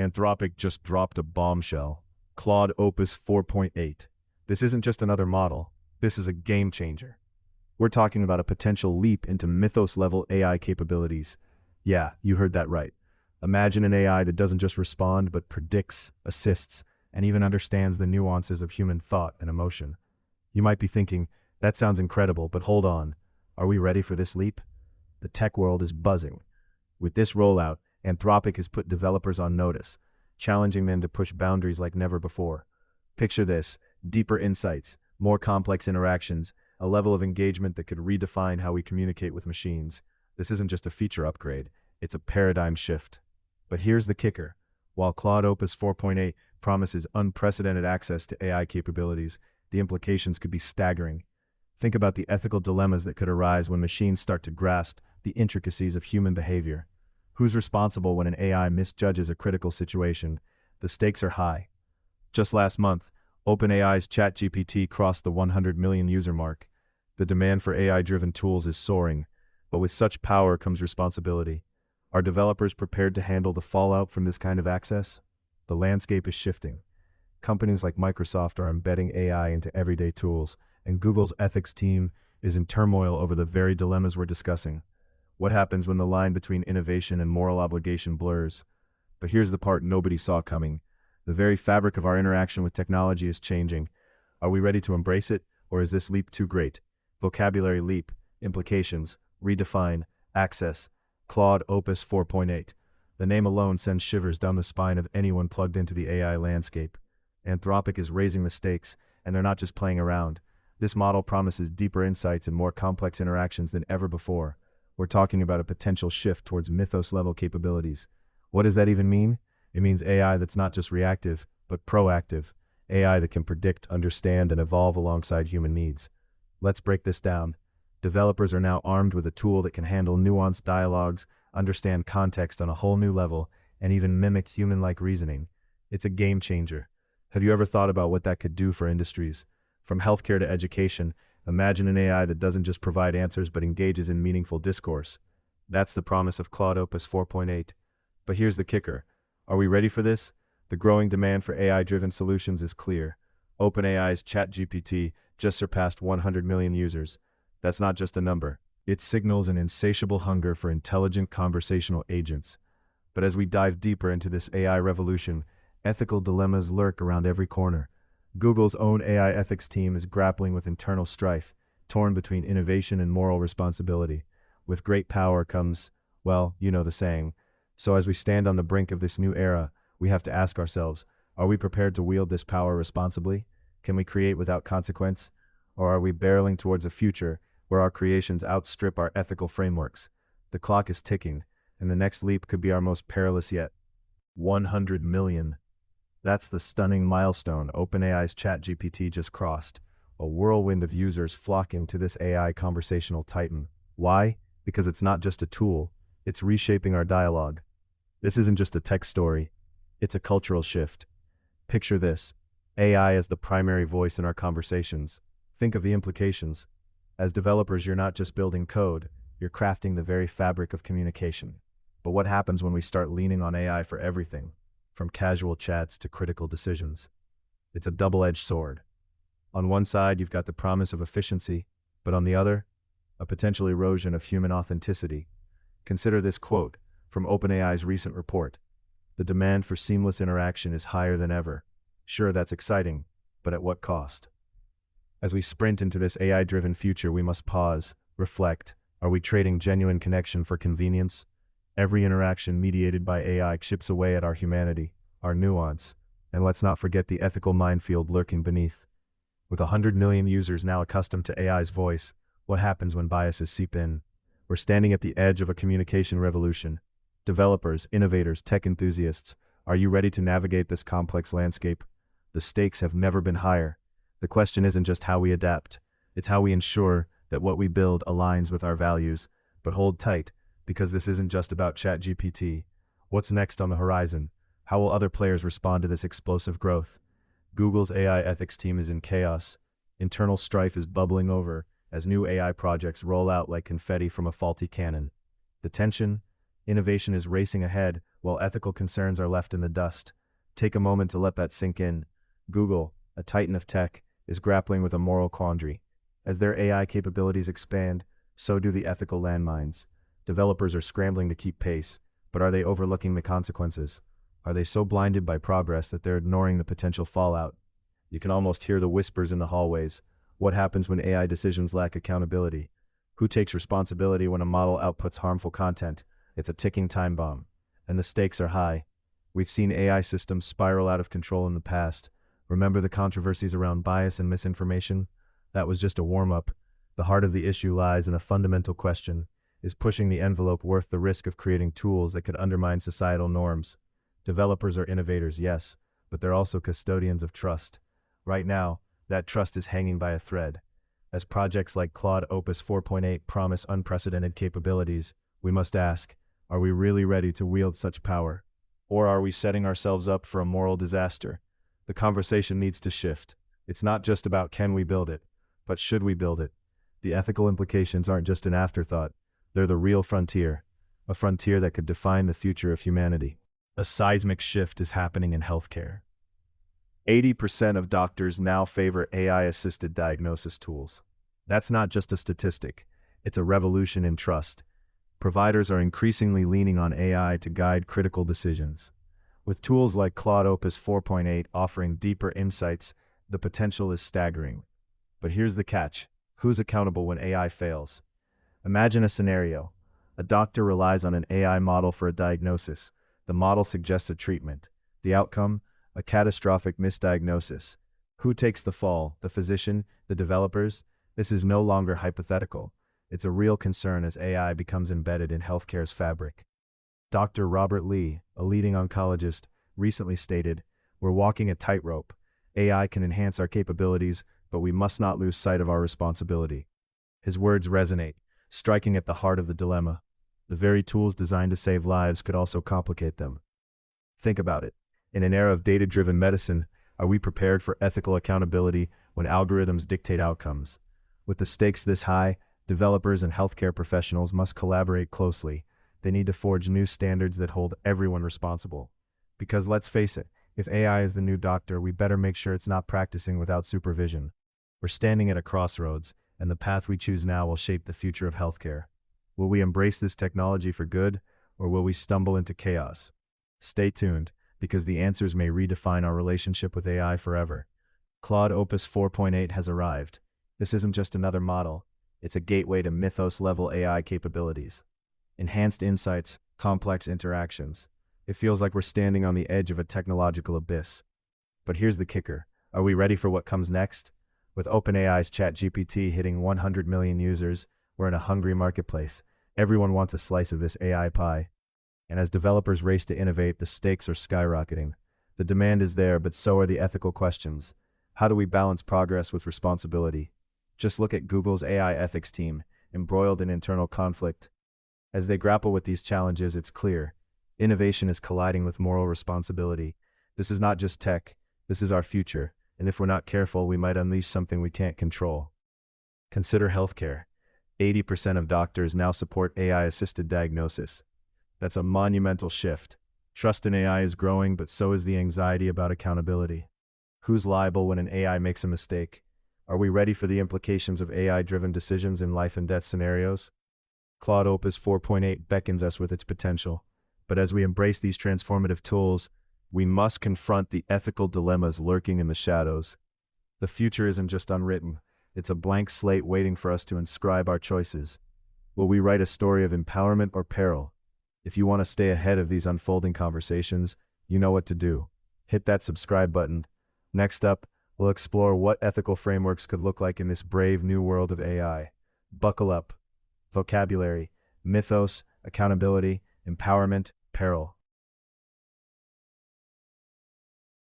Anthropic just dropped a bombshell. Claude Opus 4.8. This isn't just another model. This is a game changer. We're talking about a potential leap into mythos-level AI capabilities. Yeah, you heard that right. Imagine an AI that doesn't just respond, but predicts, assists, and even understands the nuances of human thought and emotion. You might be thinking, that sounds incredible, but hold on. Are we ready for this leap? The tech world is buzzing. With this rollout, Anthropic has put developers on notice, challenging them to push boundaries like never before. Picture this: deeper insights, more complex interactions, a level of engagement that could redefine how we communicate with machines. This isn't just a feature upgrade, it's a paradigm shift. But here's the kicker. While Claude Opus 4.8 promises unprecedented access to AI capabilities, the implications could be staggering. Think about the ethical dilemmas that could arise when machines start to grasp the intricacies of human behavior. Who's responsible when an AI misjudges a critical situation? The stakes are high. Just last month, OpenAI's ChatGPT crossed the 100 million user mark. The demand for AI-driven tools is soaring, but with such power comes responsibility. Are developers prepared to handle the fallout from this kind of access? The landscape is shifting. Companies like Microsoft are embedding AI into everyday tools, and Google's ethics team is in turmoil over the very dilemmas we're discussing. What happens when the line between innovation and moral obligation blurs? But here's the part nobody saw coming. The very fabric of our interaction with technology is changing. Are we ready to embrace it, or is this leap too great? Vocabulary leap, implications, redefine, access, Claude Opus 4.8. The name alone sends shivers down the spine of anyone plugged into the AI landscape. Anthropic is raising the stakes, and they're not just playing around. This model promises deeper insights and more complex interactions than ever before. We're talking about a potential shift towards mythos-level capabilities. What does that even mean? It means AI that's not just reactive, but proactive. AI that can predict, understand, and evolve alongside human needs. Let's break this down. Developers are now armed with a tool that can handle nuanced dialogues, understand context on a whole new level, and even mimic human-like reasoning. It's a game changer. Have you ever thought about what that could do for industries? From healthcare to education, imagine an AI that doesn't just provide answers but engages in meaningful discourse. That's the promise of Claude Opus 4.8. But here's the kicker. Are we ready for this? The growing demand for AI-driven solutions is clear. OpenAI's ChatGPT just surpassed 100 million users. That's not just a number. It signals an insatiable hunger for intelligent conversational agents. But as we dive deeper into this AI revolution, ethical dilemmas lurk around every corner. Google's own AI ethics team is grappling with internal strife, torn between innovation and moral responsibility. With great power comes, well, you know the saying. So as we stand on the brink of this new era, we have to ask ourselves, are we prepared to wield this power responsibly? Can we create without consequence? Or are we barreling towards a future where our creations outstrip our ethical frameworks? The clock is ticking, and the next leap could be our most perilous yet. 100 million. That's the stunning milestone OpenAI's ChatGPT just crossed, a whirlwind of users flocking to this AI conversational titan. Why? Because it's not just a tool, it's reshaping our dialogue. This isn't just a tech story, it's a cultural shift. Picture this: AI as the primary voice in our conversations. Think of the implications. As developers, you're not just building code, you're crafting the very fabric of communication. But what happens when we start leaning on AI for everything? From casual chats to critical decisions. It's a double-edged sword. On one side, you've got the promise of efficiency, but on the other, a potential erosion of human authenticity. Consider this quote from OpenAI's recent report. The demand for seamless interaction is higher than ever. Sure, that's exciting, but at what cost? As we sprint into this AI-driven future, we must pause, reflect. Are we trading genuine connection for convenience? Every interaction mediated by AI chips away at our humanity, our nuance, and let's not forget the ethical minefield lurking beneath. With 100 million users now accustomed to AI's voice, what happens when biases seep in? We're standing at the edge of a communication revolution. Developers, innovators, tech enthusiasts, are you ready to navigate this complex landscape? The stakes have never been higher. The question isn't just how we adapt, it's how we ensure that what we build aligns with our values. But hold tight, because this isn't just about ChatGPT. What's next on the horizon? How will other players respond to this explosive growth? Google's AI ethics team is in chaos. Internal strife is bubbling over as new AI projects roll out like confetti from a faulty cannon. The tension, innovation is racing ahead while ethical concerns are left in the dust. Take a moment to let that sink in. Google, a titan of tech, is grappling with a moral quandary. As their AI capabilities expand, so do the ethical landmines. Developers are scrambling to keep pace, but are they overlooking the consequences? Are they so blinded by progress that they're ignoring the potential fallout? You can almost hear the whispers in the hallways. What happens when AI decisions lack accountability? Who takes responsibility when a model outputs harmful content? It's a ticking time bomb, and the stakes are high. We've seen AI systems spiral out of control in the past. Remember the controversies around bias and misinformation? That was just a warm-up. The heart of the issue lies in a fundamental question. Is pushing the envelope worth the risk of creating tools that could undermine societal norms? Developers are innovators, yes, but they're also custodians of trust. Right now, that trust is hanging by a thread. As projects like Claude Opus 4.8 promise unprecedented capabilities, we must ask, are we really ready to wield such power? Or are we setting ourselves up for a moral disaster? The conversation needs to shift. It's not just about can we build it, but should we build it? The ethical implications aren't just an afterthought. They're the real frontier, a frontier that could define the future of humanity. A seismic shift is happening in healthcare. 80% of doctors now favor AI-assisted diagnosis tools. That's not just a statistic. It's a revolution in trust. Providers are increasingly leaning on AI to guide critical decisions. With tools like Claude Opus 4.8 offering deeper insights, the potential is staggering. But here's the catch. Who's accountable when AI fails? Imagine a scenario. A doctor relies on an AI model for a diagnosis. The model suggests a treatment. The outcome? A catastrophic misdiagnosis. Who takes the fall? The physician? The developers? This is no longer hypothetical. It's a real concern as AI becomes embedded in healthcare's fabric. Dr. Robert Lee, a leading oncologist, recently stated, "We're walking a tightrope. AI can enhance our capabilities, but we must not lose sight of our responsibility." His words resonate, striking at the heart of the dilemma. The very tools designed to save lives could also complicate them. Think about it. In an era of data-driven medicine, are we prepared for ethical accountability when algorithms dictate outcomes? With the stakes this high, developers and healthcare professionals must collaborate closely. They need to forge new standards that hold everyone responsible. Because let's face it, if AI is the new doctor, we better make sure it's not practicing without supervision. We're standing at a crossroads, and the path we choose now will shape the future of healthcare. Will we embrace this technology for good, or will we stumble into chaos? Stay tuned, because the answers may redefine our relationship with AI forever. Claude Opus 4.8 has arrived. This isn't just another model. It's a gateway to Mythos-level AI capabilities. Enhanced insights, complex interactions. It feels like we're standing on the edge of a technological abyss. But here's the kicker. Are we ready for what comes next? With OpenAI's ChatGPT hitting 100 million users, we're in a hungry marketplace. Everyone wants a slice of this AI pie. And as developers race to innovate, the stakes are skyrocketing. The demand is there, but so are the ethical questions. How do we balance progress with responsibility? Just look at Google's AI ethics team, embroiled in internal conflict. As they grapple with these challenges, it's clear. Innovation is colliding with moral responsibility. This is not just tech, this is our future, and if we're not careful, we might unleash something we can't control. Consider healthcare. 80% of doctors now support AI-assisted diagnosis. That's a monumental shift. Trust in AI is growing, but so is the anxiety about accountability. Who's liable when an AI makes a mistake? Are we ready for the implications of AI-driven decisions in life and death scenarios? Claude Opus 4.8 beckons us with its potential. But as we embrace these transformative tools, we must confront the ethical dilemmas lurking in the shadows. The future isn't just unwritten. It's a blank slate waiting for us to inscribe our choices. Will we write a story of empowerment or peril? If you want to stay ahead of these unfolding conversations, you know what to do. Hit that subscribe button. Next up, we'll explore what ethical frameworks could look like in this brave new world of AI. Buckle up. Vocabulary: mythos, accountability, empowerment, peril.